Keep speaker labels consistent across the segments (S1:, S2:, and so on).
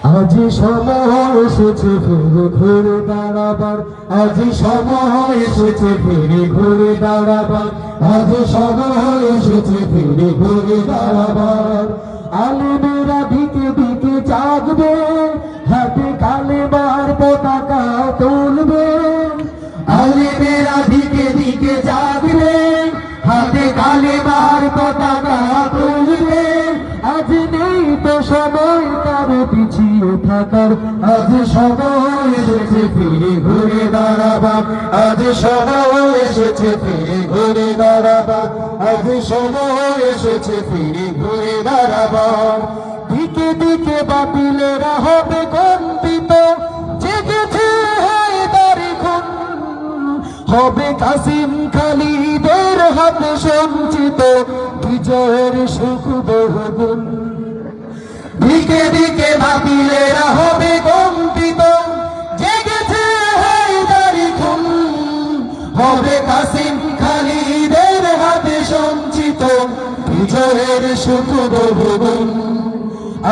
S1: আজ সময় এসেছে ফিরে ঘুরে দাঁড়াবার, আজ সময় এসেছে ফিরে ঘুরে দাঁড়াবার, আজ সময় এসেছে ফিরে ঘুরে দাঁড়াবার। আলেমেরা দিকে দিকে জাগবে, হাতে কালেমার পতাকা তুলবে। আলেমেরা দিকে দিকে জাগবে, হাতে কালেমার পতাকা তুলবে। আজ নেই তো সময় কারো পিছিয়ে থাকার, আজ সময় এসেছে ফিরে ঘুরে দাঁড়াবার, আজ সময় এসেছে ফিরে ঘুরে দাঁড়াবার, আজ সময় এসেছে ফিরে ঘুরে দাঁড়াবার। দিকে দিকে বাতিলেরা হবে কম্পিত, জেগেছে হায়দারি খুন, হবে কাসিম খালিদের হাতে সঞ্চিত বিজয়ের সুখ বহুগুণ। দিকে দিকে বাতিলেরা হবে কম্পিত, জেগেছে হায়দারি খুন, হবে কাসিম খালিদের হাতে সঞ্চিত বিজয়ের সুখ বহুগুণ।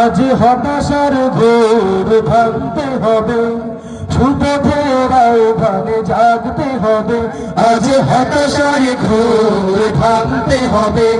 S1: আজ হতাশার ঘোর ভাঙতে হবে, সুপথের আহ্বানে জাগতে হবে। আজ হতাশার ঘোর ভাঙতে হবে,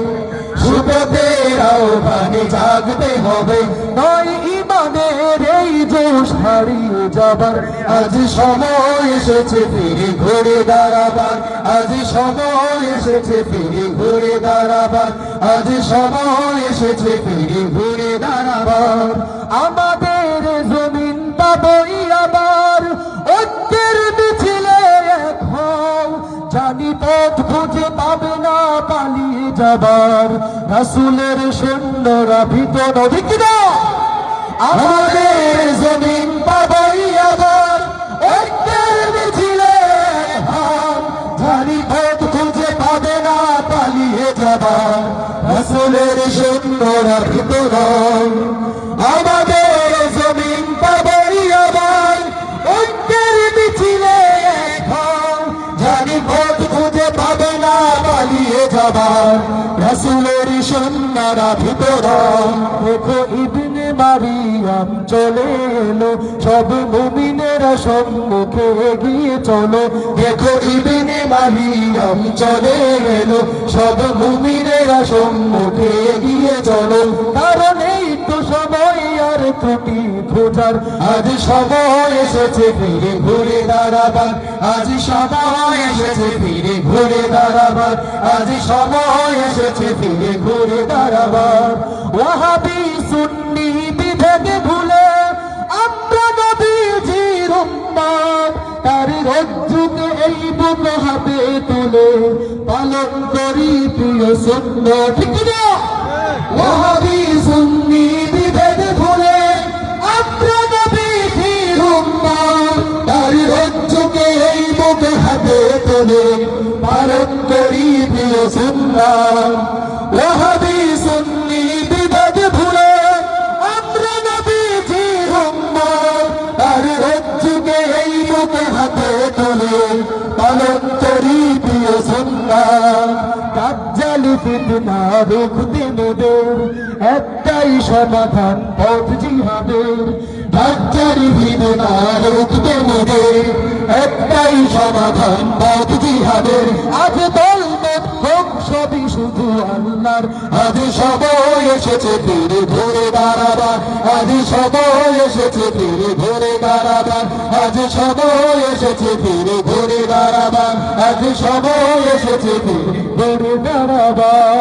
S1: সুপথের আহ্বানে জাগতে হবে। নয় ইমানের এই জোশ হারিয়ে যাবার, আজ সময় এসেছে ফিরে ঘুরে দাঁড়াবার, আজ সময় এসেছে ফিরে ঘুরে দাঁড়াবার, আজ সময় এসেছে ফিরে ঘুরে দাঁড়াবার। আমাদের জমিন পাবই আবার, ঐক্যের মিছিলে এক হও, জানি পথ খুঁজে পাবে না পালিয়ে যাবার। রাসূলের সৈন্যরা ভীত নদী কিনা, আমাদের জমিন পাবই আবার, ঐক্যের মিছিলে এক হও, জানি পথ খুঁজে পাবে না পালিয়ে যাবার। রাসূলের সৈন্যরা ভীত নয়, আমাদের জমিন পাবই আবার, ঐক্যের মিছিলে এক হও, জানি পথ খুঁজে পাবে না পালিয়ে যাবার। রাসূলের সৈন্যরা ভিতর, দেখো ইবনে মারিয়াম চলে এলো, সব মুমিনেরা সম্মুখে এগিয়ে চলো। দেখো ইবনে মারিয়াম চলে এলো, সব মুমিনেরা সম্মুখে এগিয়ে চলো। কারণ এই তো সময় আর ত্রুটি খোঁজার, আজ সময় এসেছে ফিরে ঘুরে দাঁড়াবার, আজ সময় এসেছে ফিরে ঘুরে দাঁড়াবার, আজ সময় এসেছে ফিরে ঘুরে দাঁড়াবার। ওয়াহাবি সুন্নি বিভেদ ভুলে আমরা নবীজির উম্মত, তার রজ্জুকে এই বুক হাতে তুলে পালন করি প্রিয় সুন্নাত। ঠিক না? ওয়াহাবি সুন্নি বিভেদ ভুলে আমরা নবীজির উম্মত, তার রজ্জুকে এই বুক হাতে তুলে পালন করি প্রিয় সুন্নাত। ওয়াহাবি সুন্নি বিভেদ ভুলে আমরা নবীজির উম্মত, তার রজ্জুকে এই বুক হাতে তুলে পালন করি প্রিয় সুন্নাত। দাজ্জালি ফিতনা রুখতে মোদের একটাই সমাধান, পথ জিহাদের। দাজ্জালি ফিতনা রুখতে মোদের একটাই সমাধান, পথ জিহাদের। আজ দলমত হোক সবই শুধু আল্লাহর, আজ সময় এসেছে ফিরে ঘুরে দাঁড়াবার, আজ সময় এসেছে ফিরে ঘুরে দাঁড়াবার, আজ সময় এসেছে ফিরে ঘুরে দাঁড়াবার, আজ সময় এসেছে ফিরে ঘুরে দাঁড়াবার।